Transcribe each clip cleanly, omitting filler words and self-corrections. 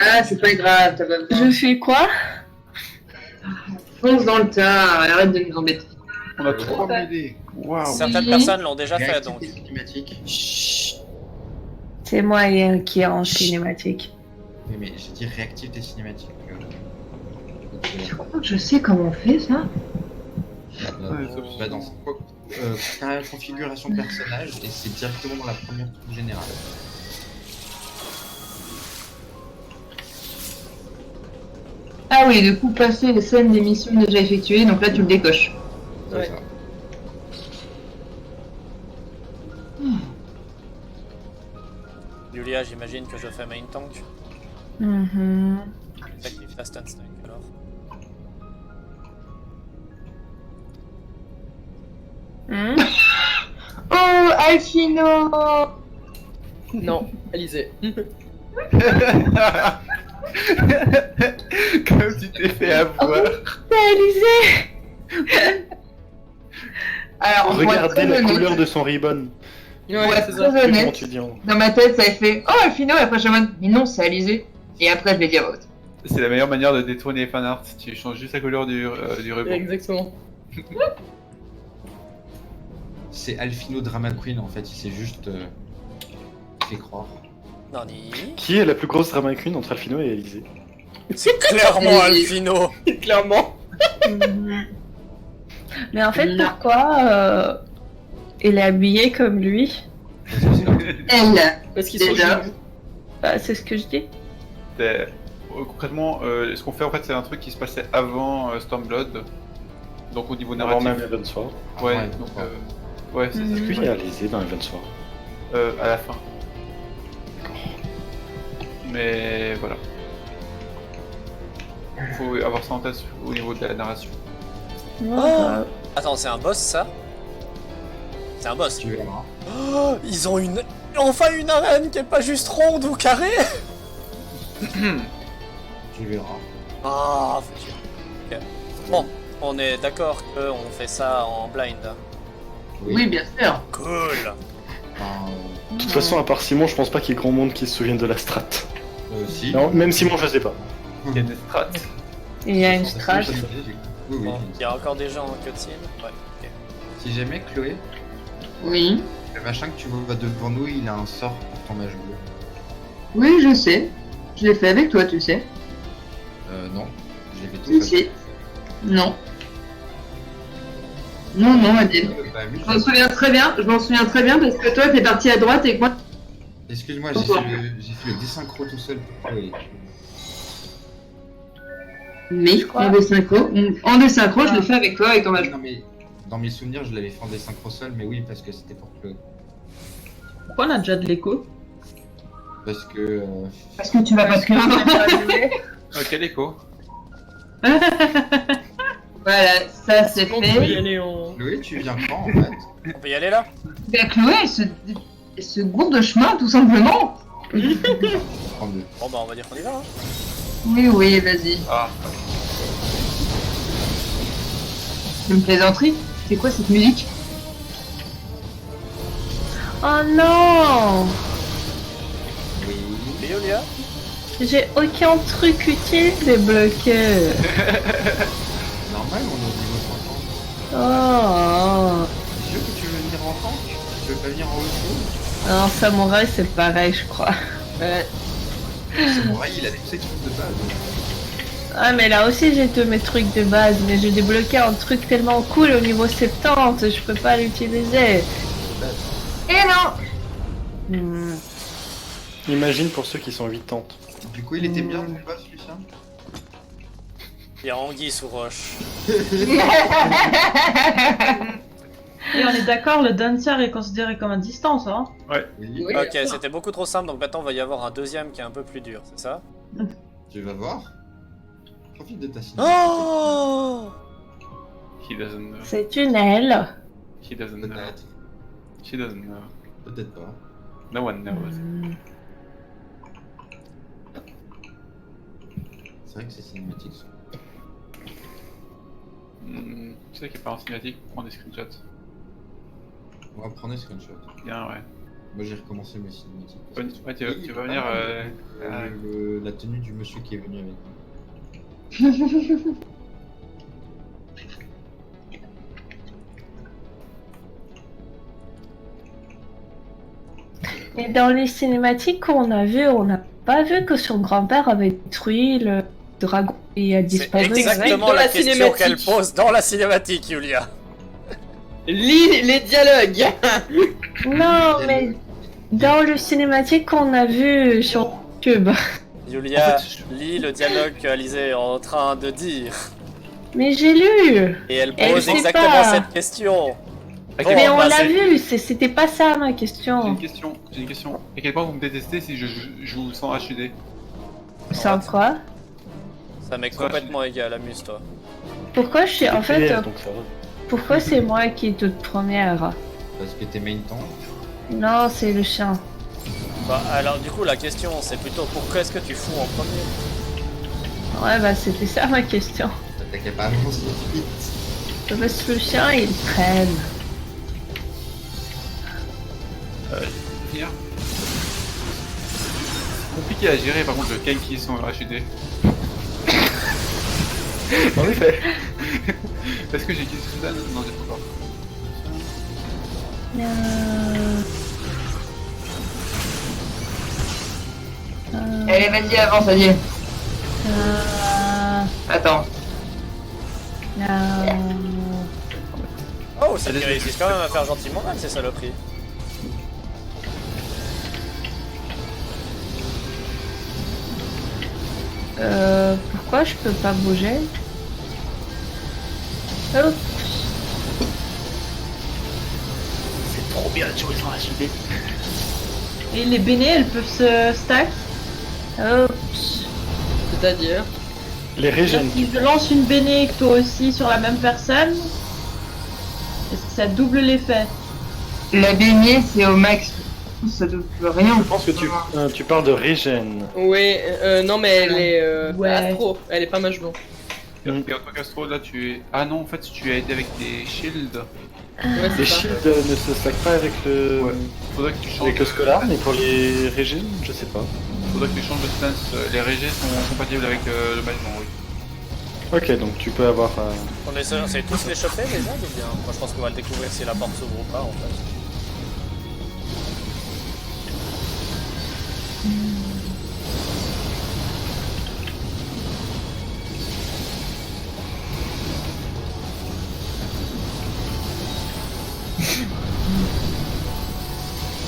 Ah, c'est pas grave, t'as pas besoin. Je fais quoi? Fonce dans le tas, arrête de nous embêter. On a 3 mêlées. Waouh. Certaines Oui. personnes l'ont déjà fait, Réactive donc. tes cinématiques. Chut. C'est moi qui est en cinématique. Oui, mais j'ai dit réactive tes cinématiques. Je crois que je sais comment on fait ça. Bah dans configuration personnage et c'est directement dans la première troupe générale. Ah oui, du coup, passer les scènes des missions déjà effectuées, donc là tu le décoches. C'est Ouais. ça. Julia, j'imagine que je fais main tank. Mhm. Active fast and stack alors. Hmm. Oh, Alfino! Non, Alizé. Comme tu t'es fait avoir. Réalisé. Alors, pour être Regardez très la honnête, couleur de son ribbon. pour Ouais, être c'est très ça. Comment honnête, tu dis en... dans ma tête, ça a fait Oh, Alfino, et après je suis en mode mais non, c'est Alizé. Et après, je l'ai dit à voix haute. C'est la meilleure manière de détourner les fanarts. Tu changes juste la couleur du ruban. Exactement. C'est Alfino Drama Queen en fait, il s'est juste fait croire. Nani. Qui est la plus grosse drama queen entre Alfino et Elysée? C'est clairement Alfino. Clairement. Mhm. Mais en fait, Non. pourquoi il est habillé comme lui? Elle. Parce qu'ils sont Déjà. jeunes. Bah, c'est ce que je dis. Concrètement, ce qu'on fait en fait, c'est un truc qui se passait avant Stormblood. Donc au niveau Avant narratif. même Evan Soir. Ouais, Ouais, donc ouais. ouais, c'est ça. Mhm. Puis il y a Elysée dans Evan Soir. À la fin. Mais voilà. Faut avoir ça en tête au niveau de la narration. Ouais, Attends, c'est un boss ça? C'est un boss. Tu verras. Oh, ils ont une. Enfin une arène qui est pas juste ronde ou carrée! Tu verras. Ah, faut chier. Ok. Bon, on est d'accord qu'on fait ça en blind. Oui, bien sûr. Cool! Enfin, De toute façon, à part Simon, je pense pas qu'il y ait grand monde qui se souvienne de la strat. si. Non, même Simon, je sais pas. Il y a des strats. Il y a une strat. Oui, oui. Bon, il y a encore des gens en cutscene? Ouais, ok. Si jamais Chloé, Oui. le machin que tu vois devant nous, il a un sort pour ton mage bleu. Oui, je sais. Je l'ai fait avec toi, tu sais. Non. J'ai fait tout Si, seul. si. Non. Non, non, Adèle. Bah, oui, Je m'en souviens très bien. Je m'en souviens très bien parce que toi, t'es parti à droite et que moi. Excuse-moi, j'ai fait le désynchro tout seul pour Chloé. Mais en désynchro, je l'ai fait avec toi et ton mage. Non mais dans mes souvenirs, je l'avais fait en désynchro seul, mais oui, parce que c'était pour Chloé. Pourquoi on a déjà de l'écho? Parce que Parce que tu vas pas te plaindre. Ok, l'écho. Voilà, ça c'est On peut y fait. aller en... Chloé, tu viens quand en fait? On peut y aller là? Ben, Chloé, elle se gourde de chemin, tout simplement. 32. Bon bah on va dire qu'on y va. Hein. Oui, oui, vas-y. Ah, Une plaisanterie. C'est quoi cette musique? Oh non! Oui. Et Julia? J'ai aucun truc utile débloqué. Normal, on est au niveau 50. Oh. Tu veux que tu veux venir en tank? Tu veux pas venir en haut chose? Non, samouraï c'est pareil, je crois. Ouais. Samouraï, il a tous ses trucs de base. Ah, mais là aussi j'ai tous mes trucs de base, mais j'ai débloqué un truc tellement cool au niveau 70, je peux pas l'utiliser. Eh non! Hmm. Imagine pour ceux qui sont 80. Du coup, il était bien ton boss, Lucien? Il y a Anguille sous roche. Et on est d'accord, le dancer est considéré comme à distance, hein? Oui. Oui. Ok, c'était beaucoup trop simple, donc maintenant il va y avoir un deuxième qui est un peu plus dur, c'est ça? Tu vas voir. Profite de ta cinématique. Oh! he doesn't know. C'est une aile. He doesn't know. Peut-être. He doesn't know. Peut-être pas. No one knows. Hmm. C'est vrai que ces cinématiques sont... Tu sais qu'il est pas en cinématique, prends des screenshots. On va prendre des screenshots. Bien, ouais. Moi j'ai recommencé mes cinématiques. Ouais, tu vas venir. La tenue du monsieur qui est venu avec moi. Et dans les cinématiques qu'on a vues, on n'a pas vu que son grand-père avait détruit le dragon et a C'est disparu. exactement Dans la la question cinématique. qu'elle pose dans la cinématique, Yulia. Lis les dialogues. Non, mais dans le cinématique qu'on a vu sur YouTube. Yulia, En fait, lis le dialogue qu'Alizé est en train de dire. Mais j'ai lu. Et elle Elle pose sait exactement pas. cette question. À Bon, quel Mais point- on bah, l'a c'est- vu, c'était pas ça ma J'ai question. une question. J'ai une question. À quel point vous me détestez si je joue sans HUD? Sans quoi? Ça m'est complètement égal, amuse-toi. Pourquoi je suis. En fait, PL, donc ça va. pourquoi c'est moi qui est toute première? Parce que t'es main tank. Non, c'est le chien. Bah alors du coup la question c'est plutôt pourquoi est-ce que tu fous en premier? Ouais, bah c'était ça ma question. T'as qu'à pas avancer vite. Parce que le chien il traîne. Venir. Compliqué à gérer par contre le Ken qui est sans HUD. En effet. Est-ce que j'ai utilisé Sudan? Non, j'ai pas encore. Allez, vas-y, avance, vas-y. Attends. Oh ça qui réussissent quand même à faire gentiment mal ces saloperies. Pourquoi je peux pas bouger? Hop. C'est trop bien de jouer sans HUD. Et les bénés, elles peuvent se stack. Oups. C'est-à-dire. Les régènes. Si je lance une béné et que toi aussi sur la même personne, est-ce que ça double l'effet? La baignée, c'est au max. Ça doit rien. Je pense que tu parles de régène. Oui, non mais elle est Ouais. astro, elle est pas mage blanc. Et en tant qu'astro, là tu es. Ah non, en fait, tu as aidé avec des shields. Ouais, Les c'est ça. shields ne se stackent pas avec le. Ouais. Faudrait que tu changes. Avec le scolar, mais pour les régènes, je sais pas. Faudrait que tu changes de stance. Les régés sont compatibles avec le mage blanc, oui. Ok, donc tu peux avoir. On est tous les choper les aides ou bien? Moi je pense qu'on va le découvrir si la porte s'ouvre ou pas en fait.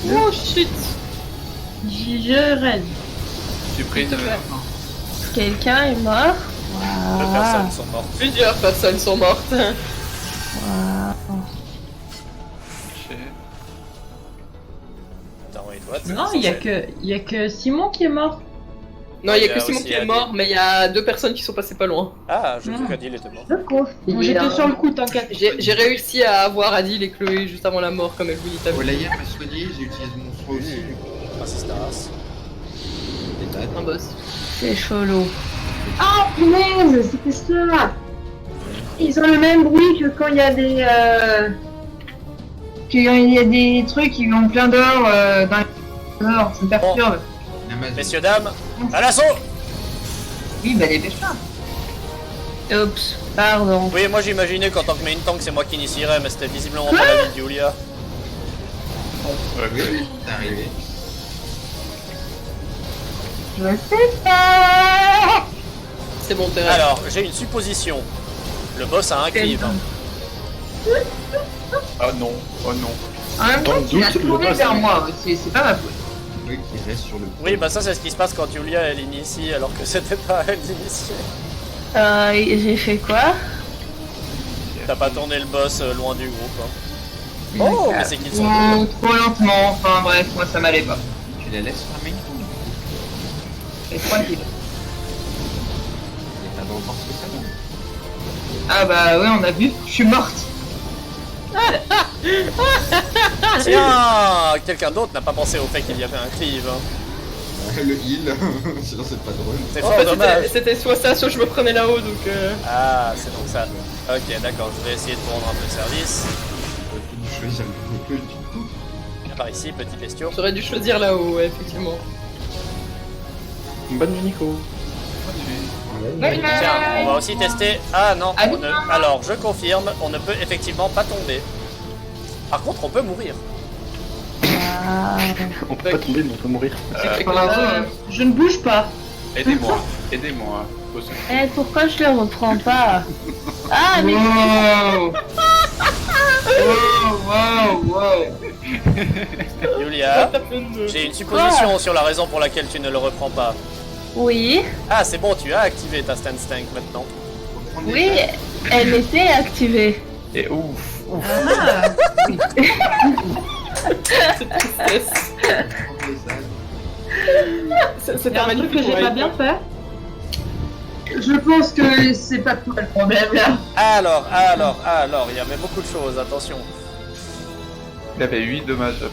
Oh shit. Je raise. J'ai pris une. S'il te plaît. Quelqu'un est mort. Deux personnes sont mortes. Plusieurs personnes sont mortes. Attends, wait, what? Non, il y a que Simon qui est mort. Non, il y a Il y que a Simon aussi qui est Adil. mort, mais il y a deux personnes qui sont passées pas loin. Ah, je crois qu'Adil était mort. Moi, j'étais sur le coup, t'inquiète. J'ai réussi à avoir Adil et Chloé juste avant la mort, comme elle voulait Oh, t'avoir. là, hier m'a soigné, j'ai utilisé mon soin aussi. Ah, c'est Staras. Et t'as- Un boss. C'est chelou. Oh punaise, c'était ça. Ils ont le même bruit que quand il y a des. Qu'il y a des trucs qui ont plein d'or dans les. Ça me perturbe. Amazon. Messieurs, dames, à l'assaut! Oui, bah dépêche-toi. Oups, pardon. Oui, moi j'imaginais qu'en tant que main tank, c'est moi qui initierais, mais c'était visiblement pas la vie de Yulia. Oui, t'es arrivé. Je sais pas. C'est bon terrain. Alors, j'ai une supposition. Le boss a un cleave. Ah non, oh non. En même temps, Dans le tu l'as doute, le tourné boss, vers il- moi aussi, c'est pas ma faute. Oui, qui reste sur le. Oui, bah ça c'est ce qui se passe quand Yulia elle initie alors que c'était pas à elle d'initier. J'ai fait quoi? T'as pas tourné le boss loin du groupe. Hein. Oh, mais c'est qu'ils sont Ou trop lentement, enfin bref, moi ça m'allait pas. Tu la laisses sur la main tank. Et tranquille. Et t'as encore ce que ça donne. Ah bah ouais, on a vu, je suis morte. Tiens, quelqu'un d'autre n'a pas pensé au fait qu'il y avait un cleave. Hein. Le heal, sinon c'est pas drôle. C'est En fort fait, dommage. c'était soit ça, soit je me prenais là-haut, donc Ah, c'est donc ça. Ok, d'accord, je vais essayer de prendre un peu de service. J'aurais pu choisir le coup du coup. Par ici, petit bestiau. J'aurais dû choisir là-haut, ouais, effectivement. Bonne nuit, Nico. Tiens, on va aussi tester. Ah non, Ah, on ne... alors je confirme, on ne peut effectivement pas tomber. Par contre, on peut mourir. On peut pas tomber, mais on peut mourir. Je ne bouge pas. Aidez-moi, aidez-moi. Au secours. Eh, pourquoi je le reprends pas? Ah, mais Wow. Wow, wow, wow. Julia, j'ai une supposition sur la raison pour laquelle tu ne le reprends pas. oui, Ah, c'est bon, tu as activé ta Stance Tank maintenant. oui, elle était activée. Et ouf. Ah. C'était un truc que j'ai pas bien fait. Je pense que c'est pas toi le problème là. Alors, il y avait beaucoup de choses, attention. Il avait 8 dommages up.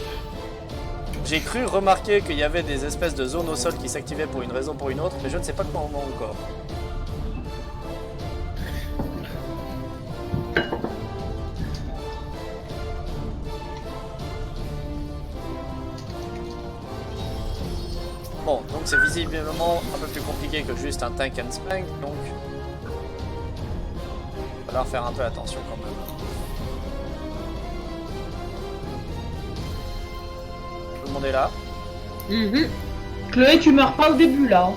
J'ai cru remarquer qu'il y avait des espèces de zones au sol qui s'activaient pour une raison ou pour une autre, mais je ne sais pas comment encore. Bon, donc c'est visiblement un peu plus compliqué que juste un tank and spank, donc il va falloir faire un peu attention quand même. Tout le monde est là. Chloé, tu meurs pas au début là.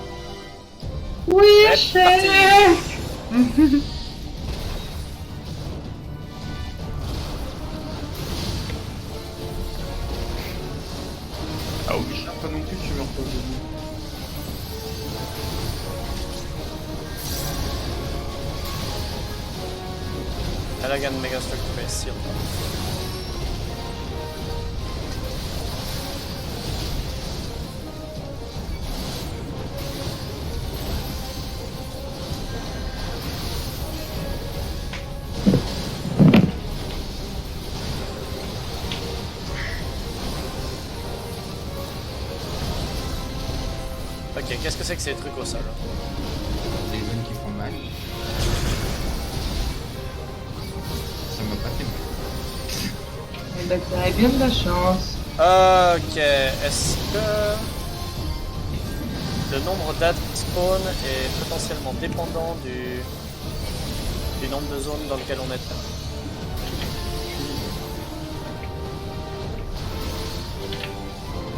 Oui, C'est parti. Ah oui. Pas non plus, tu meurs pas au début. Elegant Megastructure Base Seal. Ok, qu'est-ce que c'est que ces trucs au sol? Des zones qui font mal. Ça m'a pas fait mal. Eh ben, t'avais bien de la chance. Ok, est-ce que le nombre d'âtres qui spawn est potentiellement dépendant du nombre de zones dans lesquelles on est?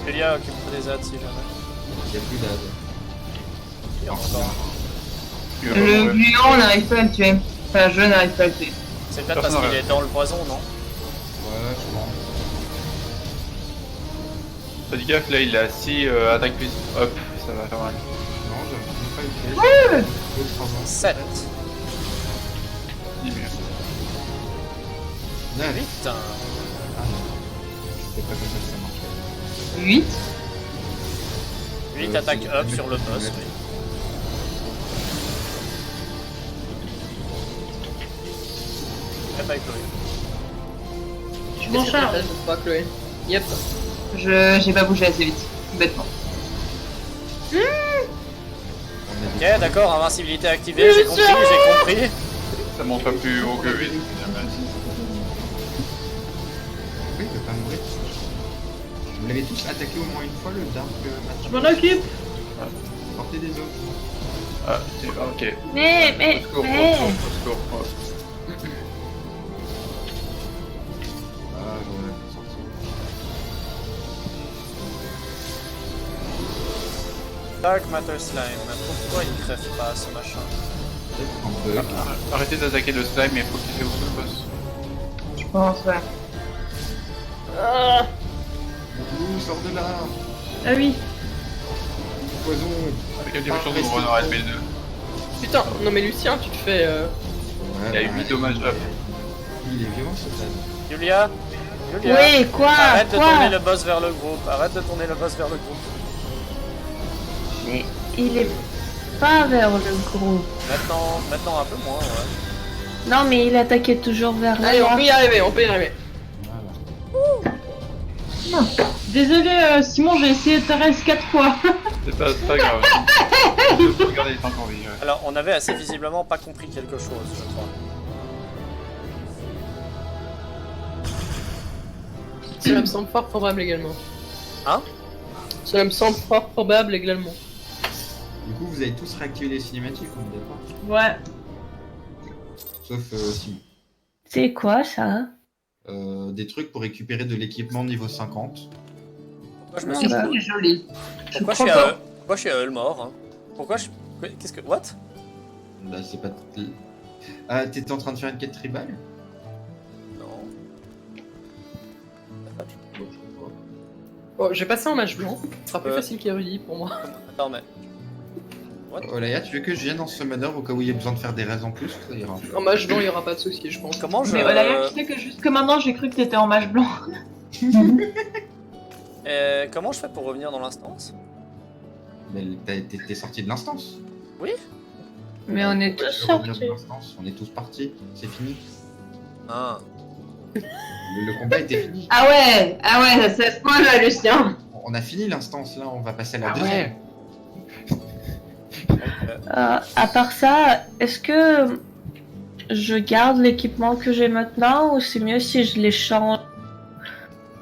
Julia, occupe des âtres si jamais. Il y a plus d'ad. Il y en a encore un. Le gluant, on n'arrive pas à le tuer. Enfin, je n'arrive pas à le tuer. C'est peut-être parce qu'il est dans le poison, non? Ouais, je pense. Faites gaffe, là il a 6 attaques plus. Hop, ça va faire mal. Non, j'avais même pas été. 7. 10 mieux. 9. 8. Ah non. C'était pas comme ça que ça marchait. 8. 8 attaques up sur le boss, oui. Bye Chloé. Je m'en charge. Je pas, Chloé. Yep. J'ai pas bougé assez vite. Bêtement. Ok, d'accord, invincibilité activée, j'ai compris, j'ai compris. Ça monte pas plus haut que 8. Oui, il peut pas mourir. Vous l'avez tous attaqué au moins une fois, le Dark Je Master. m'en occupe. Portez des autres. Ah, ok. Mais, Au secours, au secours. Ah, j'en ai sorti. Dark Matter Slime, pourquoi il crève pas ce machin? Peut-être un bug. Arrêtez d'attaquer le slime et focusez-vous sur le boss. Je pense, ouais. Ouh, sors de là. Ah oui. Poison. Avec un petit peu de chance, on aura LP2. Putain, non mais Lucien, tu te fais. Ouais, Il y a 8 dommages up. Il est violent ce stade. Julia? Julia? Oui, quoi? Arrête de Quoi? tourner le boss vers le groupe, arrête de tourner le boss vers le groupe. Mais il est pas vers le groupe. Maintenant un peu moins, ouais. Non, mais il attaquait toujours vers Allez, on là. peut y arriver, on peut y arriver. Voilà. Désolé Simon, j'ai essayé de t'arrêter 4 fois. C'est pas grave. Regardez, il est encore en vie. Ouais. Alors, on avait assez visiblement pas compris quelque chose, je crois. Cela me semble fort probable également. Hein? Cela me semble fort probable également. Du coup, vous avez tous réactivé les cinématiques, on est d'accord? Ouais. Sauf Simon. C'est quoi ça? Des trucs pour récupérer de l'équipement niveau 50. Pourquoi je me Non, suis... bah. C'est joli. Pourquoi je suis à Ulmore hein? Pourquoi je... Qu'est-ce que... What? Là, c'est pas... Ah, t'étais en train de faire une quête tribale? Non. Bon, j'ai passé en mage blanc. Ce sera plus Euh. facile qu'érudit pour moi. Attends, mais... Olaya, tu veux que je vienne en summoner au cas où il y a besoin de faire des raids en plus? Ça ira. En mage blanc, il y aura pas de souci, je pense. Comment je... Mais Olaya, tu sais que jusque maintenant, j'ai cru que t'étais en mage blanc. Comment je fais pour revenir dans l'instance? Mais t'es sorti de l'instance. Mais on est Pourquoi tous tu veux revenir sortis. de l'instance? On est tous partis, c'est fini. Ah. Le combat était fini. Ah ouais, ça se point là, Lucien. On a fini l'instance là, on va passer à la Ah deuxième. ouais. À part ça, est-ce que je garde l'équipement que j'ai maintenant ou c'est mieux si je les change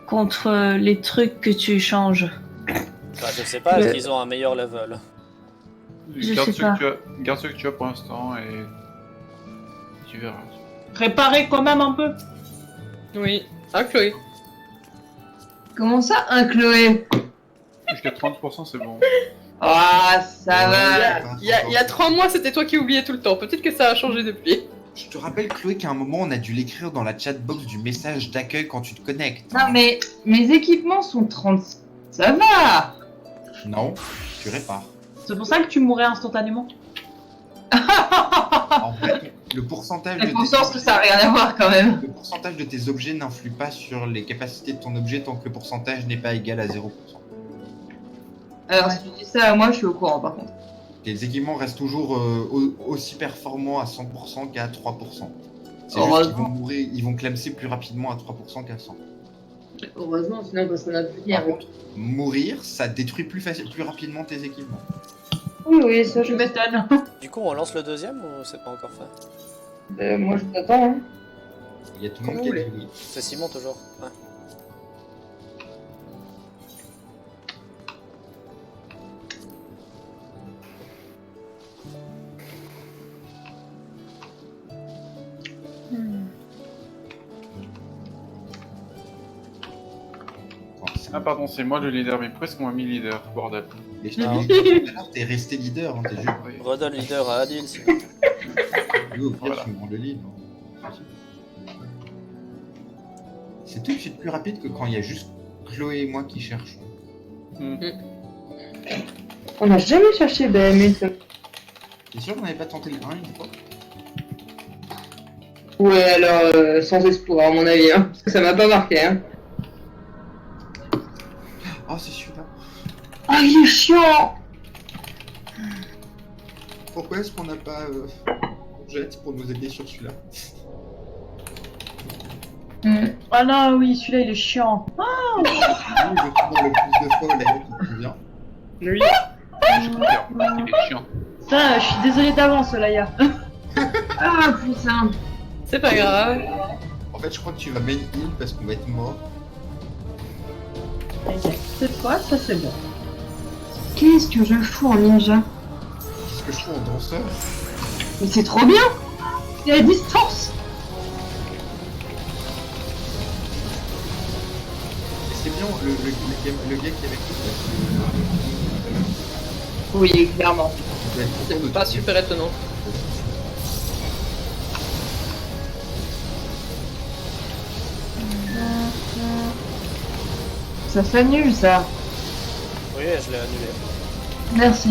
contre les trucs que tu changes? Bah, je sais pas, est-ce qu'ils ont un meilleur level? Je Garde sais ceux pas. que tu as, garde ceux que tu as pour l'instant et tu verras. Réparer quand même un peu. Oui. Ah, Chloé. Comment ça, un Chloé? Jusqu'à 30% c'est bon. Ah, ça va. Il y a 3 mois, c'était toi qui oubliais tout le temps. Peut-être que ça a changé depuis. Je te rappelle, Chloé, qu'à un moment, on a dû l'écrire dans la chatbox du message d'accueil quand tu te connectes. Non, mais mes équipements sont 30. Ça va. Non, tu répares. C'est pour ça que tu mourrais instantanément. En fait, le pourcentage La conscience que ça n'a rien à voir quand même. le pourcentage de tes objets n'influe pas sur les capacités de ton objet tant que le pourcentage n'est pas égal à 0%. Alors, si tu dis ça à moi, je suis au courant par contre. Les équipements restent toujours aussi performants à 100% qu'à 3%. C'est juste qu'ils Heureusement. vont mourir, ils vont clamser plus rapidement à 3% qu'à 100. Heureusement, sinon, parce qu'on a plus Par contre, mourir, ça détruit plus rapidement tes équipements. Oui, ça Je m'étonne. Du coup, on lance le deuxième ou c'est pas encore fait? Moi, je t'attends. Hein. Il y a tout le monde Comment qui a vous dit oui. C'est Simon toujours. Ouais. Attends, Ah pardon, c'est moi le leader, mais pourquoi est-ce qu'on m'a mis leader, bordel? mais je t'ai dit tout à l'heure, t'es resté leader, hein, t'es juste. Oui. Redonne leader à Adil, sinon. Lui, au pire, Voilà. tu me rends le lead. hein. C'est tout de suite plus rapide que quand il y a juste Chloé et moi qui cherchons. On n'a jamais cherché BME. T'es sûr qu'on n'avait pas tenté le 1 une fois? Ouais, alors, sans espoir, à mon avis, hein. Parce que ça m'a pas marqué, hein. Oh, c'est celui-là. Ah, il est chiant. Pourquoi est-ce qu'on n'a pas Jette pour nous aider sur celui-là? Ah non, oui, celui-là, il est chiant. Je suis dans le plus de fois, là, qui te convient. Oui. Je préfère. Il est chiant. Ça, je suis désolée d'avance, Laïa. Ah, putain. C'est pas grave. En fait, je crois que tu vas main heal parce qu'on va être mort. Cette fois, ça c'est bon. Qu'est-ce que je fous en ninja? Qu'est-ce que je fais en danseur? Mais c'est trop bien. C'est à distance. Et c'est bien, le gars qui est avec nous, Oui, clairement. il doit être content de C'est pas tout. super étonnant. Ça s'annule, ça. Oui, je l'ai annulé. Merci.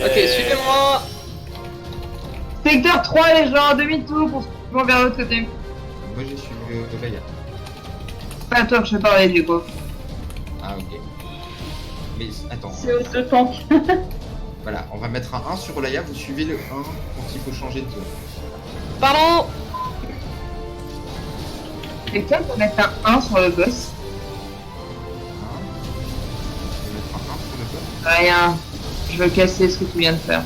Ok, suivez-moi. Secteur 3, les gens, demi-tour pour se voir vers l'autre côté. Moi, j'ai suivi Olaya. Pas à toi que je parlais, du coup. Ah, ok. Mais attends, C'est au deux tank. voilà, on va mettre un 1 sur Olaya, vous suivez le 1 quand il faut changer de zone. Pardon. Secteur pour mettre un 1 sur le boss. 1. Je vais mettre un 1 sur le boss. Rien. Je veux casser ce que tu viens de faire.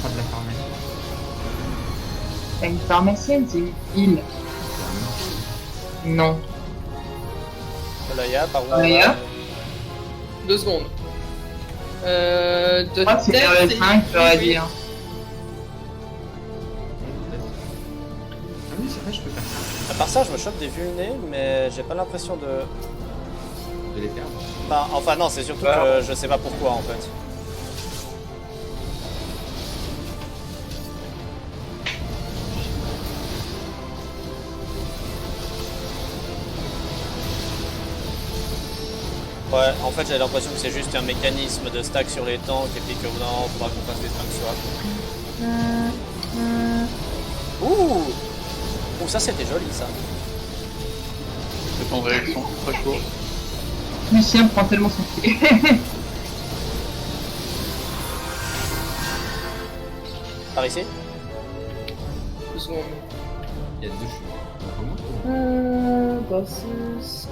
pas de la pharmacie. T'as une pharmacienne, c'est une île. Non. Olaya, par où? Olaya 2 secondes. Je De crois que c'est vers le 5, j'aurais dit. Hein. Ah oui, c'est vrai, je peux faire ça. À part ça, je me chope des vulnés, mais j'ai pas l'impression de... De les perdre. Enfin non, c'est surtout Ah. que je sais pas pourquoi en fait. Ouais, en fait j'ai l'impression que c'est juste un mécanisme de stack sur les tanks et puis que non, faudra qu'on fasse des tank swap. Ouh! Ouh, ça c'était joli ça. C'est ton réaction, très chaud. Lucien prend tellement son pied. Par ici? 2 secondes. Il y a 2 chevaux. Bosses.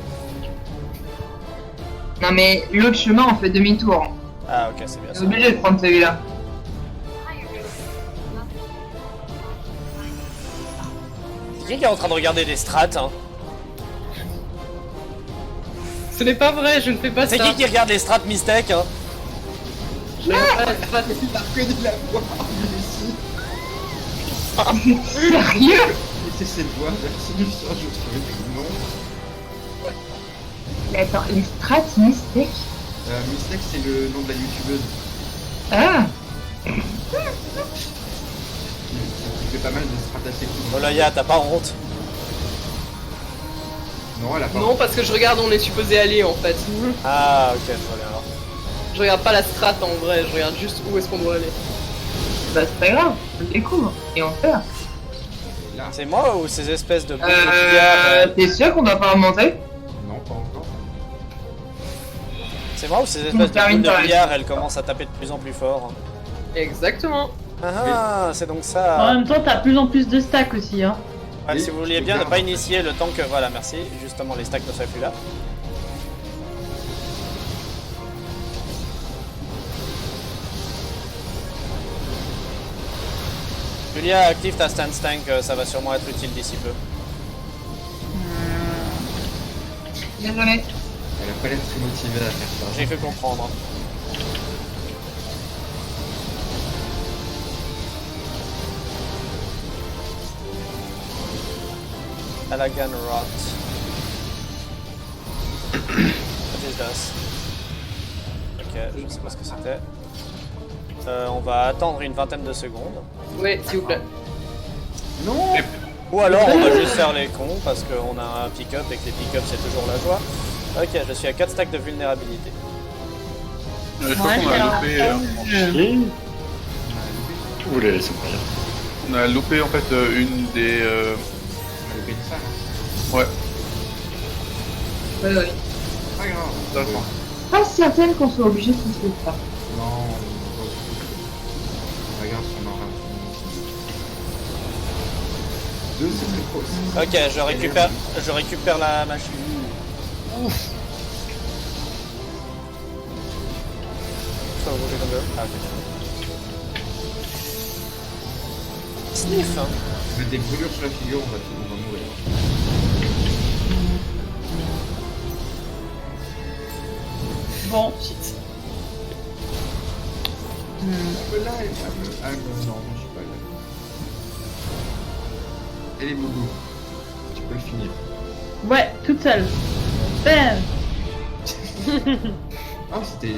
Non mais l'autre chemin, on fait demi-tour. Ah ok, c'est bien On est ça. obligé de prendre celui-là. C'est qui est en train de regarder des strats hein? Ce n'est pas vrai, je ne fais pas ça. C'est qui regarde les strats Mystèque hein? Je regarde pas la strat. Il a reconnu la voix. Mais si. Sérieux? Et c'est cette voix, merci Lucien, je trouvais plus le nom. Mais attends, les strats mystiques. Mystec, c'est le nom de la youtubeuse. Ah! Il fait pas mal de strats assez cool. Olaya, t'as pas honte? Non, elle a pas. Non, parce que je regarde où on est supposé aller en fait. Ah ok, je vois bien alors. Je regarde pas la strat en vrai, je regarde juste où est-ce qu'on doit aller. Bah c'est pas grave, on le découvre et on perd. Là. C'est moi ou ces espèces de boules de billard T'es sûr qu'on doit pas remonter? Non, pas encore. C'est moi ou ces On espèces de termine boules de par billard elles commencent à taper de plus en plus fort? Exactement. Ah, c'est donc En ça. même temps, t'as plus en plus de stacks aussi, hein. Ouais, Oui, si vous je vouliez peux bien ne faire pas un initier le temps que... Voilà, merci. Justement, les stacks ne seraient plus là. Julia, active ta stance tank, ça va sûrement être utile d'ici peu. Désolé. Elle a pas l'air très motivée à faire ça. J'ai cru comprendre. Alagan Rot. What is this? Ok, je sais pas ce que c'était. On va attendre une vingtaine de secondes. Ouais, s'il vous plaît. Non. Ou alors on va juste faire les cons parce qu'on a un pick-up et que les pick-up c'est toujours la joie. Ok, je suis à 4 stacks de vulnérabilité. Je crois qu'on a loupé, Vous les laissez mourir. on a loupé en fait une des... On a loupé une femme. Ouais, Ouais, ouais. Pas grave. intéressant. Pas certaine qu'on soit obligé de se faire. Non. Regarde son aura. 2, c'est très pro aussi. Ok, je récupère la machine. Ouf. Ça va bouger comme ça. Ah, ok. Sniff hein. Mettre des brûlures sur la figure, on va mourir. Bon. Là, ah non, non, je suis pas là. Elle est boubou. Tu peux le finir. Ouais, toute seule. Bam. Ah, c'était une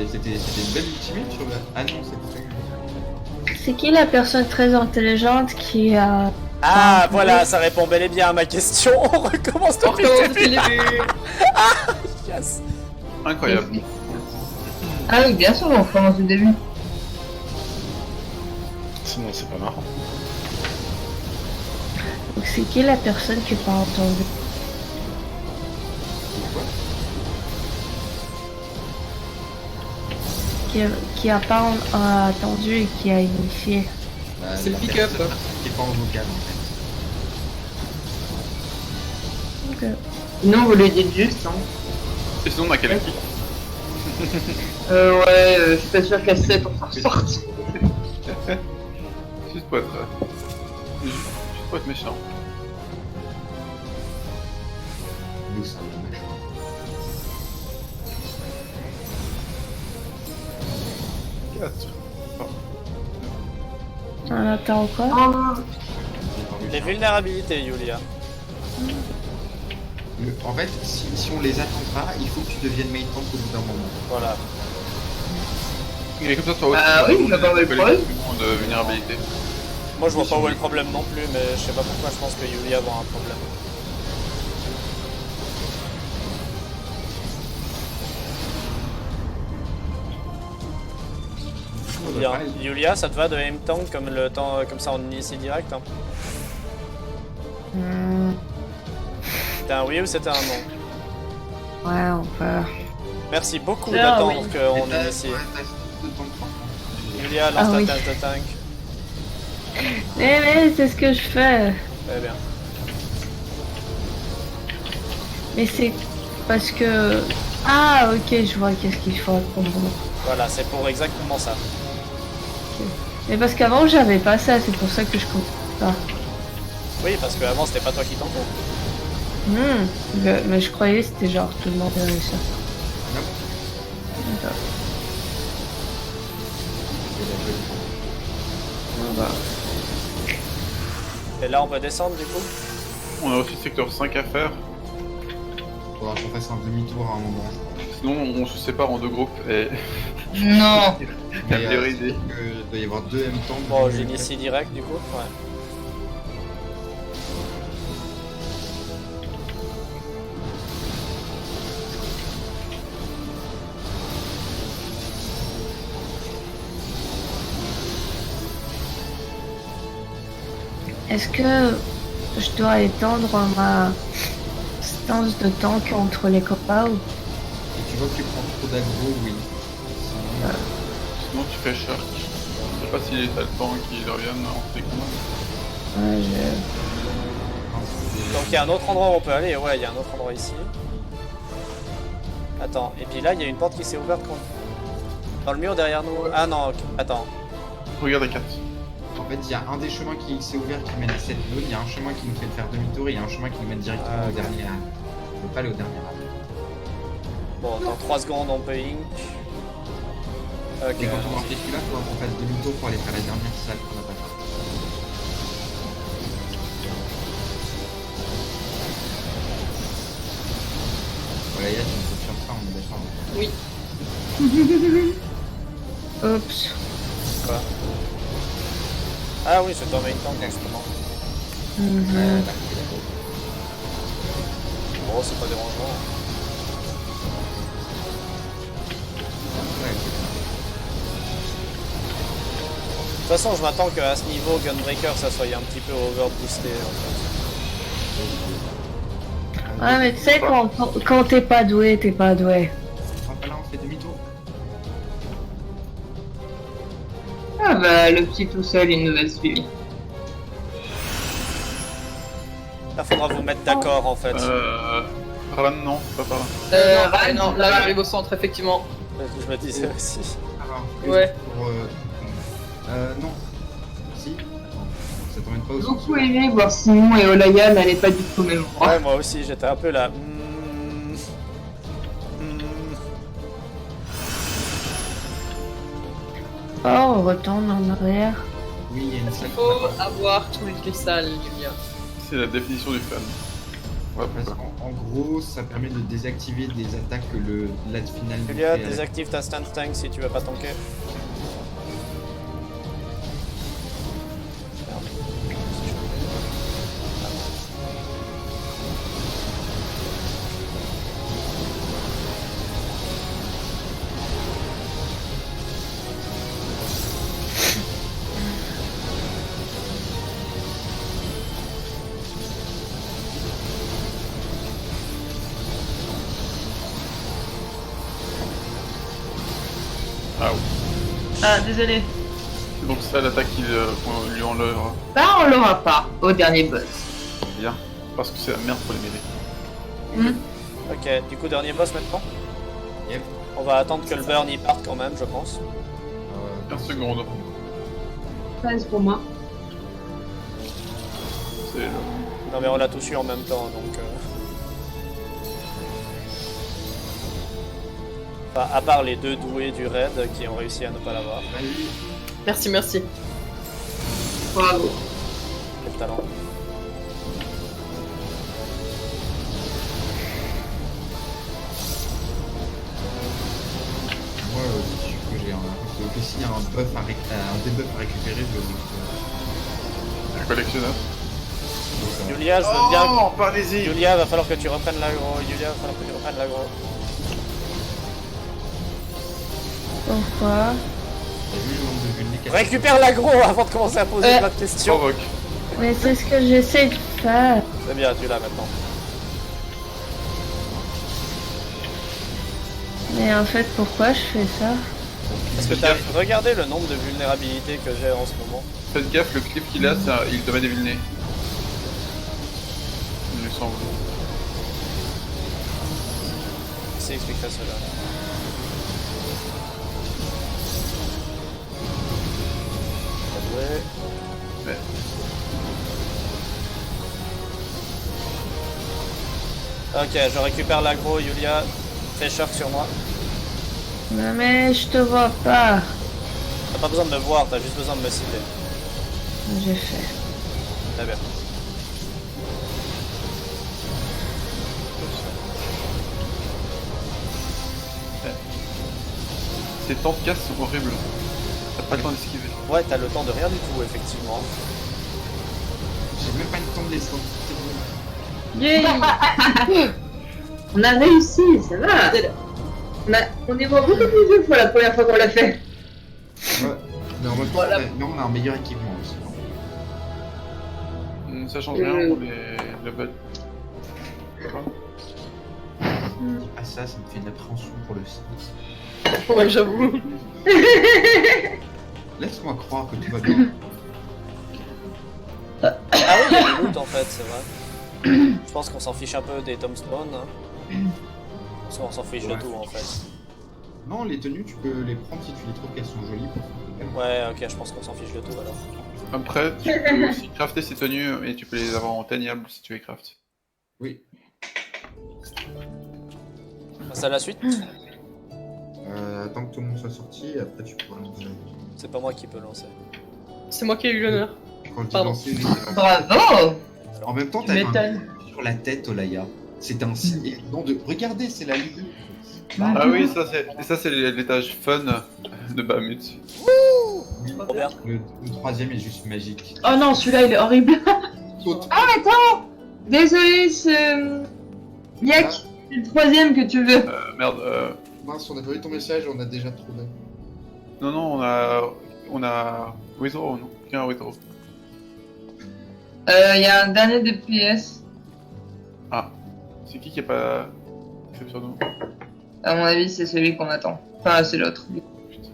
belle ultimate sur la... Ah non, c'était... C'est qui la personne très intelligente qui a... Ah voilà, ça répond bel et bien à ma question. On recommence On depuis le recommence depuis début. le début. Yes. Incroyable. Ah oui, bien sûr, on commence du début. Sinon, c'est pas marrant. Donc c'est qui la personne qui n'a pas entendu? Qui a pas attendu et qui a initié. C'est le pick-up. Qui est pas en vocal en fait. Donc, Sinon, vous le dites juste, hein. Et sinon on a quelle équipe? Ouais, je suis pas sûr qu'à 7 on s'en sorte. pour être... juste pour être méchant. Nous, ça va être méchant. 4. On attend encore. Oh, Les vulnérabilités, Yulia. En fait, si on les attend pas, il faut que tu deviennes main tank au bout d'un moment. Voilà. Et comme ça, toi aussi, Ah oui, tu on va pas voir le problème. de vulnérabilité. Moi je vois pas où est le problème non plus, mais je sais pas pourquoi je pense que Yulia va avoir un problème. Bien. Yulia, ça te va de aim tank comme le temps comme ça en initié direct hein? C'était un oui ou c'était un non? Ouais, on peut. Merci beaucoup Ah, d'attendre oui. qu'on Et t'as- initie. ouais, t'as de temps, franchement. Yulia, lance Ah, ta oui. tâche de tank. Mais c'est ce que je fais. Très bien. Mais c'est parce que. Ah, ok, je vois qu'est-ce qu'il faut attendre. Voilà, c'est pour exactement ça. Mais parce qu'avant, j'avais pas ça, c'est pour ça que je comprends pas. Oui, parce que avant c'était pas toi qui tankais. Mais je croyais que c'était genre tout le monde avait ça. D'accord. Ah bah. Et là on peut descendre du coup? On a aussi secteur 5 à faire. Faudra qu'on fasse un demi-tour à un moment, je crois. Sinon, on se sépare en deux groupes et... non. La Mais, meilleure c'est idée. que il doit y avoir deux M tanks. Bon, j'initie direct du coup. Ouais. Est-ce que je dois étendre ma stance de tank entre les copains ou... Et tu vois que tu prends trop d'aggro, oui. Sinon, Sinon, tu fais Shark. Je sais pas si t'as le temps qu'ils reviennent en fait comment. Ouais, Donc il y a un autre endroit où on peut aller, ouais, il y a un autre endroit ici. Attends, et puis là il y a une porte qui s'est ouverte dans le mur derrière nous. Ah non, ok. Attends. Regarde la carte. En fait, il y a un des chemins qui s'est ouvert qui mène à cette zone, il y a un chemin qui nous fait faire demi-tour et il y a un chemin qui nous mène directement Ah, au ok. dernier arbre. On peut pas aller au dernier arbre. Bon, dans 3 secondes on peut ink. Ok. Et quand on va faire celui-là, il faudra qu'on fasse demi-tour pour aller faire la dernière salle qu'on n'a pas faite. Voilà, Yann, tu me confirmes ça, on est d'accord. Oui. oups. Quoi? Ah oui, c'est dans main tank en ce moment. Mhm. Bon, c'est pas dérangeant. Ouais, De toute façon, je m'attends qu'à ce niveau, Gunbreaker, ça soit un petit peu overboosté en fait. Ouais, mais tu sais, quand t'es pas doué, t'es pas doué. Enfin, là, on fait demi-tour. Ah bah, le petit tout seul, il nous a suivi. Là, faudra vous mettre d'accord en fait. Par là, non, pas par là. Non, là j'arrive au centre, effectivement. Je me disais aussi. Alors, Ouais. Pour, non. Si. Attends. Ça t'emmène pas au J'ai sens. beaucoup aimé voir Simon et Olaya n'allaient pas du tout au même endroit. Ouais, moi aussi, j'étais un peu là. Oh, on retourne en arrière. Oui, il y a une Il salle. faut avoir tous les cristals, Julia. C'est la définition du fun. Ouais, Parce pourquoi. qu'en gros, ça permet de désactiver des attaques que le l'ad final nous Julia, fait à la- désactive ta stand tank si tu veux pas tanker. Ah oui. Ah, désolé. C'est donc ça l'attaque qu'on lui enlève. Bah, on l'aura pas au dernier boss. Bien. Parce que c'est la merde pour les mêlées. Ok, du coup, dernier boss maintenant. Yep. On va attendre que le burn y parte quand même, je pense. 15 secondes. 13 pour moi. c'est le... Non mais on l'a tous eu en même temps, donc... Enfin, à part les deux doués du raid qui ont réussi à ne pas l'avoir. Merci, merci. Bravo. Quel talent. Moi, c'est sûr que j'ai un. Que s'il y a un buff un debuff à récupérer, je le Un collectionneur. Yulia, je veux bien... Oh, parlez-y. Yulia, va falloir que tu reprennes l'aggro. Yulia, va falloir que tu reprennes l'aggro. Pourquoi? T'as vu le nombre de vulnés Récupère l'aggro avant de commencer à poser plein de questions. Provoque. Mais c'est ce que j'essaie de faire. C'est bien, tu l'as maintenant. Mais en fait, pourquoi je fais ça? Est-ce que t'as regardé le nombre de vulnérabilités que j'ai en ce moment? Faites gaffe, le clip qu'il a, il te met des villenés. Il me semble. C'est expliquerait cela. Ouais. Ouais. Ok, je récupère l'aggro, Yulia. Fais choc sur moi. Non mais je te vois pas. T'as pas besoin de me voir, t'as juste besoin de me citer. J'ai fait. Très bien. Ces temps de casse sont horribles. T'as pas le temps d'esquiver. Ouais, t'as le temps de rien du tout, effectivement. J'ai même pas le temps de les sortir. Yay! On a réussi, ça va. On est mort beaucoup plus de fois la première fois qu'on l'a fait. Ouais. Mais en même temps, on a un meilleur équipement aussi. Ça change rien pour le bug. Ah ça me fait de l'appréhension pour le site. Ouais, j'avoue. Laisse-moi croire que tout va bien. Ah oui, il y a des loots en fait, c'est vrai. Je pense qu'on s'en fiche un peu des tombstones. Hein. Parce qu'on s'en fiche de tout en fait. Non, les tenues, tu peux les prendre si tu les trouves qu'elles sont jolies. Ouais, ok, je pense qu'on s'en fiche de tout alors. Après, tu peux aussi crafter ces tenues et tu peux les avoir en tenniable si tu les craftes. Oui. On passe à la suite. Attends que tout le monde soit sorti, et après tu pourras lancer. C'est pas moi qui peux lancer. C'est moi qui ai eu l'honneur. Quand tu Pardon. lançais, Bravo. en même temps, Tu t'avais un m'étonnes. sur la tête, Olaya. C'était un signe. Non de. Regardez, c'est la lune. Ah oui, ça c'est l'étage fun de Bahamut. Trop bien. Le troisième est juste magique. Oh non, celui-là il est horrible. Saute. Ah attends. Désolé, ce... Yak, c'est le troisième que tu veux. Merde, Mince, on a pas eu ton message, on a déjà trouvé. non, on a Withdraw, non? Qu'un Withdraw. Il y a un dernier DPS. Ah, c'est qui a pas fait sur nous? À mon avis, c'est celui qu'on attend. Enfin, c'est l'autre. Putain.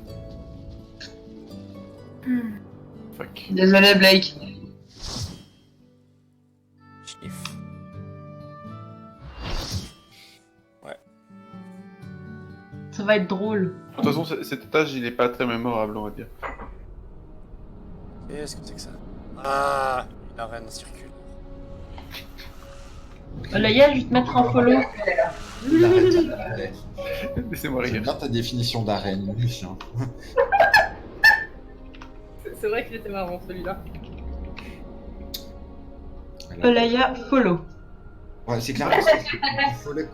Fuck. Désolé, Blake. Chief. Ça va être drôle. De toute façon, cet étage il est pas très mémorable, on va dire. Qu'est-ce que c'est que ça? Ah, une arène circule. Laïa, je vais te mettre en follow. Laissez-moi J'aime rire. bien ta définition d'arène, Lucien. C'est vrai qu'il était marrant celui-là. Laïa, follow. Ouais, c'est clair.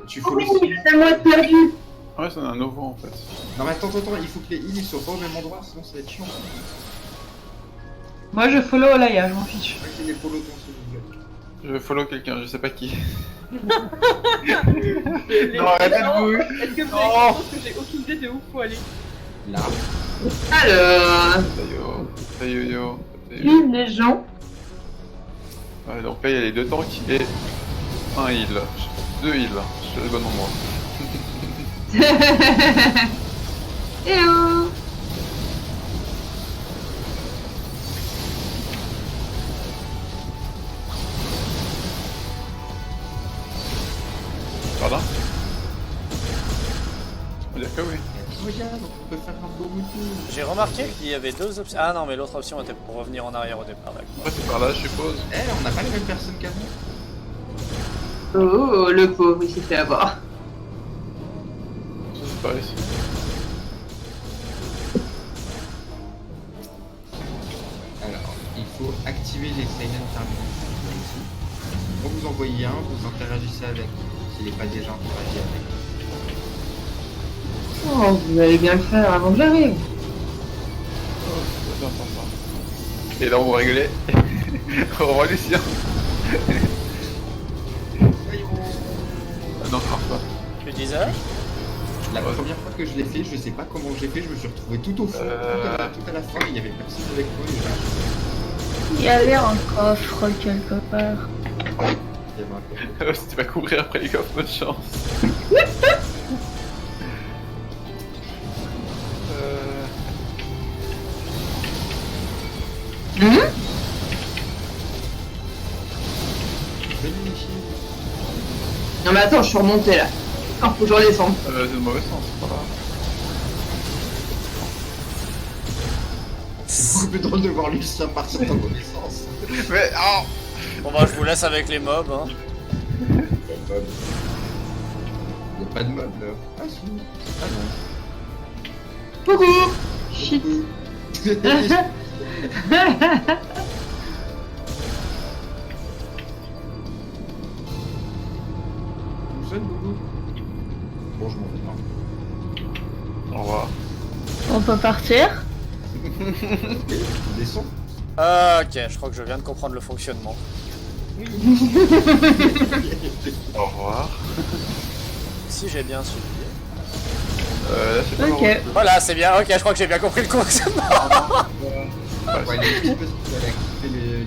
Tu follow aussi. C'est moi perdu. Ah ouais, c'est un nouveau en fait. Non, mais attends, il faut que les heals soient pas au même endroit, sinon ça va être chiant. Moi je follow Laïa, je m'en fiche. Ouais, qu'il les follow ton s'il vous plaît. Je follow quelqu'un, je sais pas qui. Non, arrêtez-vous. Est-ce que vous avez conscience que j'ai aucune idée de où faut aller? Là. Alors, Tayo. vive les gens. Ouais, donc là il y a les deux tanks et un heal. Deux heals, je suis au bon endroit. Eh oh. Pardon? On va dire que oui. Regarde, on peut faire un beau retour. J'ai remarqué qu'il y avait deux options. Ah non, mais l'autre option était pour revenir en arrière au départ. D'accord. Ouais, c'est par là, je suppose. Eh, on n'a pas les mêmes personnes qu'avant. Oh, le pauvre, il s'est fait avoir. Ça, c'est par ici. Alors, il faut activer les silent terminals ici. Quand vous envoyez un, vous interagissez avec. S'il n'est pas déjà interagi avec. Oh, vous allez bien le faire avant que j'arrive. Oh, c'est bien sympa. Et là, on va régler. Au revoir, Lucien. Ah non, ça marche pas. Tu disais La première fois que je l'ai fait, je sais pas comment j'ai fait, je me suis retrouvé tout au fond, tout à la fin, il y avait personne avec moi. Et là, Il y avait un coffre quelque part. il y avait un peu- Si tu vas courir après les coffres, bonne chance. Non mais attends, je suis remonté là. Oh, faut que je redescende. C'est le mauvais sens, c'est pas grave. C'est beaucoup plus drôle de voir Lucien partir dans connaissance. Mais, oh Bon bah je vous laisse avec les mobs. Hein. Il n'y a pas de mob là. Ah si. Ah non. Coucou. Shit. Vous êtes Boubou? Bon, je m'en vais pas. Au revoir. On peut partir? Descends. Ok, je crois que je viens de comprendre le fonctionnement. Au revoir. Si j'ai bien suivi. Là, c'est pas Ok. grave. Voilà, c'est bien. Ok, je crois que j'ai bien compris le fonctionnement. Ouais, il est petit parce qu'il fallait activer les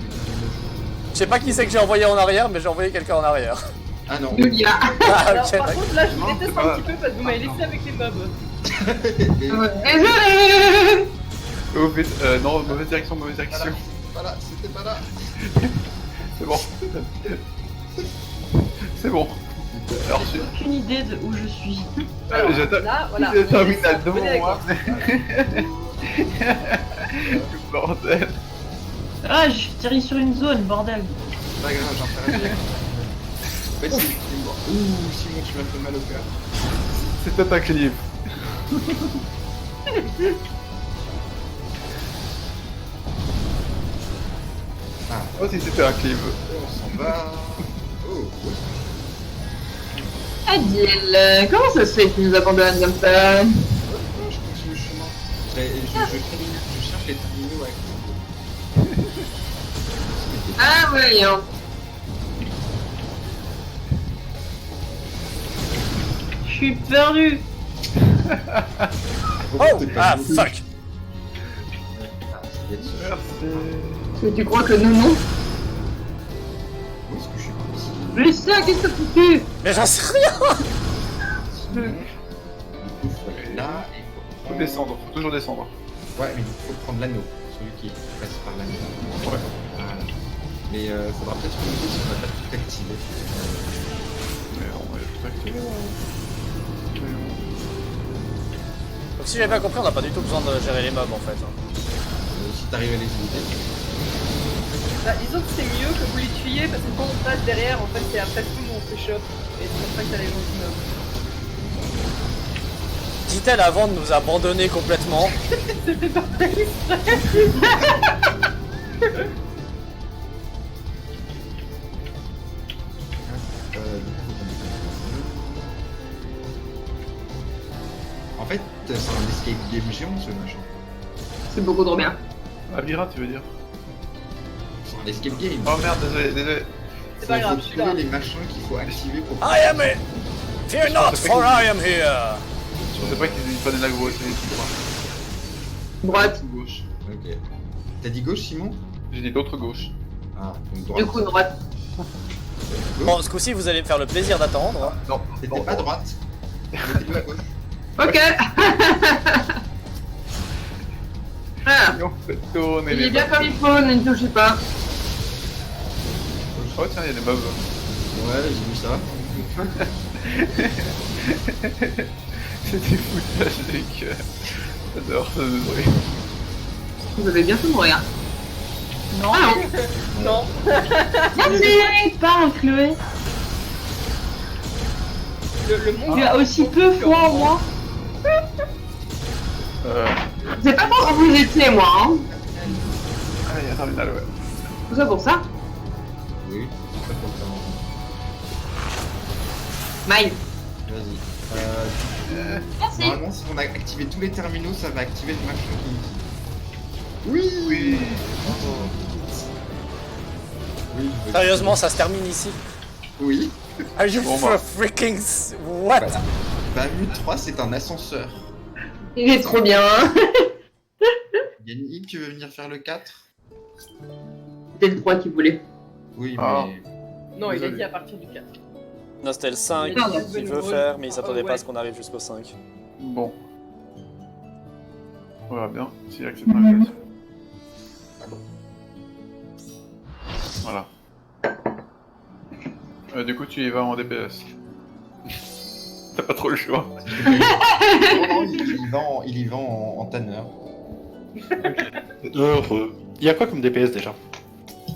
Je sais pas qui c'est que j'ai envoyé en arrière, mais j'ai envoyé quelqu'un en arrière. Ah non. Julia. Ah Alors, ok, par d'accord. contre, là, je vous Non, déteste c'est un pas- petit peu parce que vous m'avez laissé avec les mobs. Désolé. Non, mauvaise direction, mauvaise direction. Voilà, c'était pas là. C'est bon. C'est bon. Alors, J'ai aucune idée de où je suis. j'attends. Là, voilà. Le terminal Venez devant avec moi. Le bordel. Ah, je tire sur une zone, bordel. Pas grave, j'interagis avec. En fait, c'est mort. Ouh, Simon, tu m'as fait mal au cœur. C'était un clip. Ah, Oh, si c'était un clip. on s'en va. Oh, ouais. Adil, comment ça se fait qu'il nous abandonne comme ça? Je continue le chemin. Je cherche les terminaux avec Ah ouais, hein. Je suis perdu. Oh ah fuck. Merci. Est-ce que tu crois que nous non? Où est-ce que je suis parti? Lucien, qu'est-ce que tu fais? Mais j'en sais rien. Sinon, du coup, faut aller là et faut Faut descendre, faut toujours descendre. Ouais, mais il faut prendre l'anneau, celui qui passe par l'anneau. Ouais. Voilà. Mais faudra peut-être regarder si on n'a pas tout activé. Mais on va tout activer. Donc si j'ai bien compris, on n'a pas du tout besoin de gérer les mobs en fait. Hein. Si t'arrives à les éviter. Bah, disons que c'est mieux que vous les tuiez parce que quand on passe derrière, en fait, c'est après tout, on se chope. Et c'est pour ça que t'as les gens qui meurent. Dit-elle avant de nous abandonner complètement. C'était pas fait exprès. En fait, c'est un escape game géant ce machin. C'est beaucoup trop bien. Avira, tu veux dire? C'est un escape game. Oh merde, désolé. C'est pas grave, je faut suis là. trouver les machins qu'il faut activer pour. I am it. Fear not, for I am here. Je pensais pas qu'ils prenaient la grosse, mais tout droit. Droite. Ou gauche. Ok. T'as dit gauche, Simon? J'ai dit l'autre gauche. Ah, donc droite. Du coup, droite. Bon, ce coup-ci, vous allez me faire le plaisir d'attendre. Non, C'était pas droite. C'était pas gauche. Ok. Ah, Et on fait tourner il les est bien mobs. comme il faut, ne touchez pas. Oh tiens, il y a des mobs. Ouais, j'ai vu ça. C'est des foutages de cœur. J'adore ce bruit. Vous avez bien fait mourir. Non. Ah Non. Merci. Pas Chloé. Le monde. Tu as aussi peu foi en moi. C'est pas pour où vous étiez, moi, hein. Ah, il y a un terminal, ouais. Tout ça pour ça. Oui, c'est pas pour ça. Maï. Vas-y. Merci. Normalement, si on a activé tous les terminaux, ça va activer le machin qui. Oui. Oui. Oui. Sérieusement, ça se termine ici. Oui. Are you Bon, bah. freaking... What? Bahamut 3, c'est un ascenseur. Il est trop bien. Yannick, tu veux venir faire le 4? C'était le 3 qui voulait. Oui, Ah. mais. Non, il a Désolé. dit à partir du 4. Non, c'était le 5 Non, qu'il veut faire, mais il s'attendait pas à ce qu'on arrive jusqu'au 5. Bon. On verra bien s'il accepte l'invitation. Voilà. Du coup, tu y vas en DPS. T'as pas trop le choix. Non, il y va en tanner. Il y a quoi comme DPS déjà?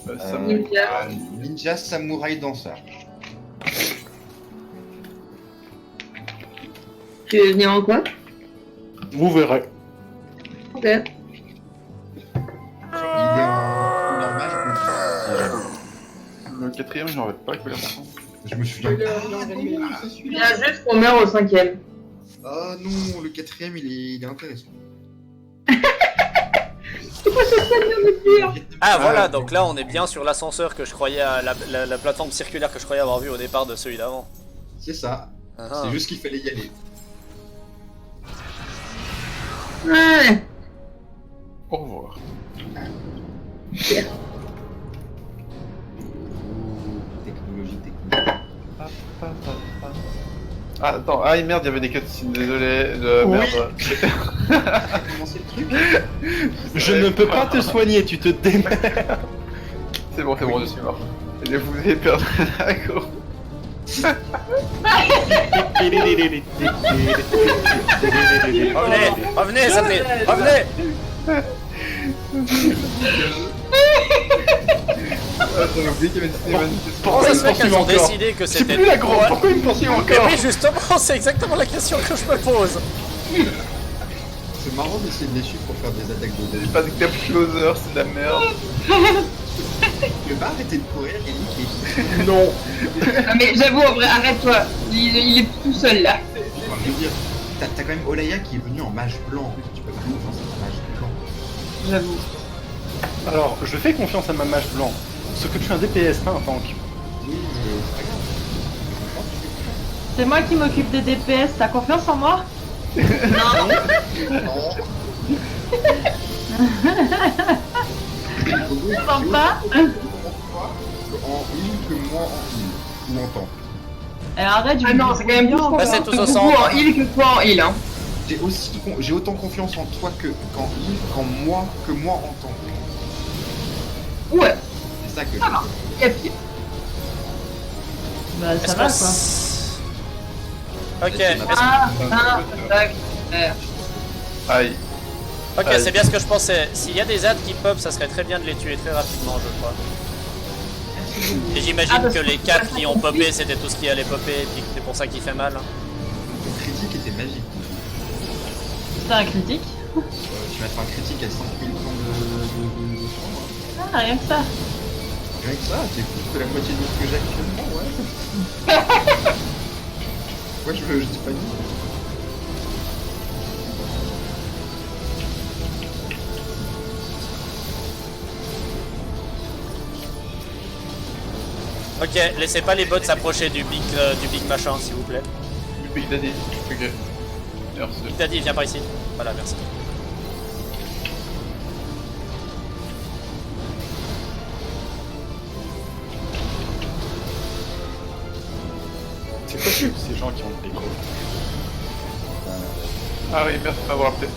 Ça Ninja Samouraï Danseur. Tu veux venir en quoi? Vous verrez. Ok. Il est en normal. Le quatrième, j'en rappelle pas à quoi il ressemble. Je me souviens. Il Il y a juste qu'on meurt au 5ème. Oh non, le quatrième, il est intéressant. Ah voilà, donc là on est bien sur l'ascenseur que je croyais, la plateforme circulaire que je croyais avoir vue au départ de celui d'avant. C'est ça. Ah. C'est juste qu'il fallait y aller. Ouais. Au revoir. Technologie technique. Ah, attends, ah merde, il y avait des cutscenes, désolé, Oui. merde. Comment c'est le truc? Je ne peux pas te soigner, tu te démerdes. C'est bon, je suis mort. Et vous allez perdre l'aggro. Revenez, revenez, Sabrine, revenez. Ah, j'avais oublié qu'il y avait une cinématique. Comment ça se fait qu'elles ont décidé que C'est c'était... plus l'aggro, pourquoi il me poursuit Mais encore? oui, justement, c'est exactement la question que je me pose. C'est marrant d'essayer de les suivre pour faire des attaques de J'ai pas de cap closer, c'est de la merde. Tu veux pas arrêter de courir, Yannick? Non. Ah, mais j'avoue, en vrai, arrête-toi. Il est tout seul là. Je veux dire, t'as quand même Olaya qui est venu en mage blanc. Tu peux faire confiance à un mage blanc. J'avoue. Alors, je fais confiance à ma mage blanc. Sauf que tu es un DPS, pas un tank. Oui, mais c'est pas grave. C'est moi qui m'occupe des DPS. T'as confiance en moi? Sens pas? En heal que moi en heal. Ou en temps. Alors arrête, Ah non, c'est quand même plus Bah, c'est tous au beaucoup centre. en heal que toi en heal. Hein. J'ai autant confiance en toi qu'en heal, que moi en temps. Ouais, C'est ça que ça va. Il y a pire. Bah ça Est-ce va qu'on quoi. Ok, est-ce- Tac. Aïe. ok, c'est bien ce que je pensais. S'il y a des adds qui pop, ça serait très bien de les tuer très rapidement, je crois. Et j'imagine Ah, parce que que les c'est 4 pas qui ont popé, c'était tout ce qui allait popper, et puis que c'est pour ça qu'il fait mal. le critique était magique. C'est un critique. Tu vas faire un critique à 5000 points de chambre. Ah rien que ça. Rien que ça, c'est plus que la moitié de ce que j'ai actuellement, ouais. Ouais, je dis pas non. Ok, laissez pas les bots s'approcher du big machin, s'il vous plaît. Du Big Daddy. Ok. Merci. Big Daddy, viens par ici. Voilà, merci. C'est possible, ces gens qui ont des gros. Ah oui, merci de m'avoir appelé.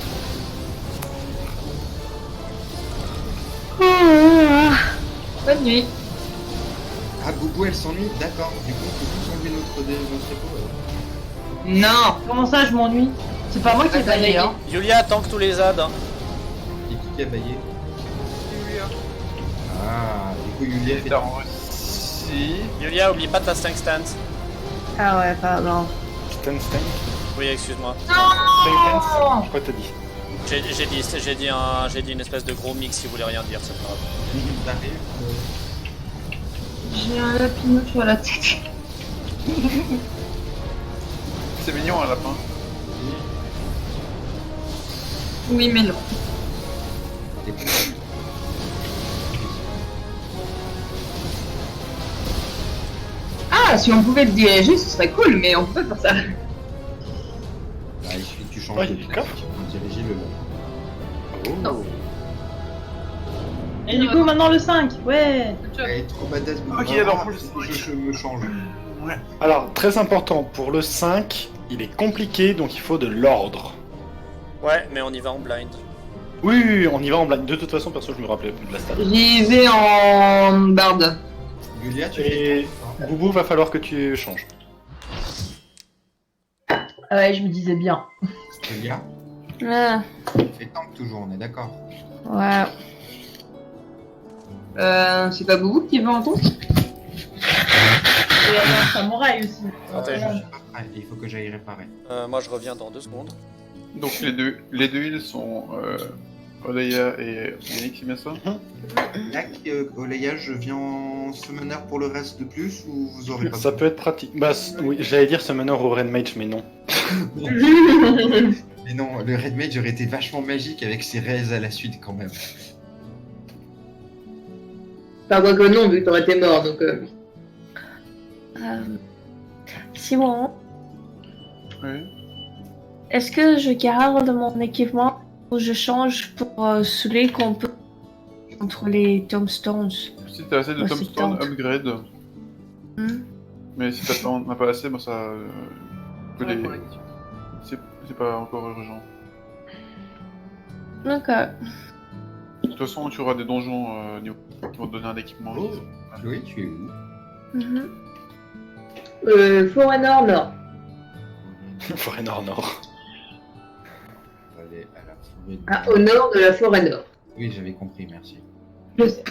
Bonne nuit. Ah, Boubou, elle s'ennuie? D'accord. Du coup, on peut tous enlever notre épaule. Non. Comment ça, je m'ennuie? C'est pas moi qui ai baillé, hein. Yulia tank tous les ZAD. Hein. Et qui a baillé? Yulia. Ah, du coup, Yulia fait... T'as réussi. Yulia, oublie pas ta stink stance. Ah ouais, pardon. Stank. Oui, excuse-moi. Je crois que t'as dit. J'ai dit une espèce de gros mix si vous voulez rien dire, c'est pas grave. T'arrives, J'ai un lapinot sur la tête. C'est mignon un lapin. Oui, mais non. t'es plus- Ah, si on pouvait le diriger, ce serait cool, mais on peut pas faire ça. Bah, il suffit que tu changes Ouais, de il y a du place coffre. pour diriger le long. Non. Et du coup, maintenant le 5, ouais. Good job. Elle est trop badass. Ok, alors, je me change. Alors, très important, pour le 5, il est compliqué, donc il faut de l'ordre. Ouais, mais on y va en blind. Oui, on y va en blind. De toute façon, perso, je me rappelais plus de la stat. J'y vais en barde. Yulia, tu Et fais Boubou, va falloir que tu changes. Ah ouais, je me disais bien. Yulia, Ah, fais tank toujours, on est d'accord. ouais. C'est pas Boubou qui va en ton? Et il y a un samouraï aussi. Attends, Je suis pas prêt, il faut que j'aille réparer. Moi je reviens dans 2 secondes. Donc les deux îles sont Oleia et Yannick, c'est bien ça? Là, Oleia, je viens en summoner pour le reste de plus ou vous aurez pas Ça peut être pratique. Bah, oui, j'allais dire Summoner au Red Mage, mais non. Mais non, le Red Mage aurait été vachement magique avec ses raises à la suite quand même. Pas quoi que non, vu que t'aurais été mort, donc... Simon, Oui. est-ce que je garde mon équipement ou je change pour celui qu'on peut contre les tombstones? Si t'as assez de Ouais, c'est tombstone, tente. upgrade. Hmm. Mais si t'as pas assez, moi ça... peut Ouais, les... pour la question. C'est pas encore urgent. D'accord. De toute façon, tu auras des donjons qui vont te donner un équipement. Oh, Chloé, tu es où? Mhm. Forêt Nord, Nord. Forêt Nord. On va aller à la forêt. Ah, au nord de la forêt Nord. Oui, j'avais compris, merci. Je sais.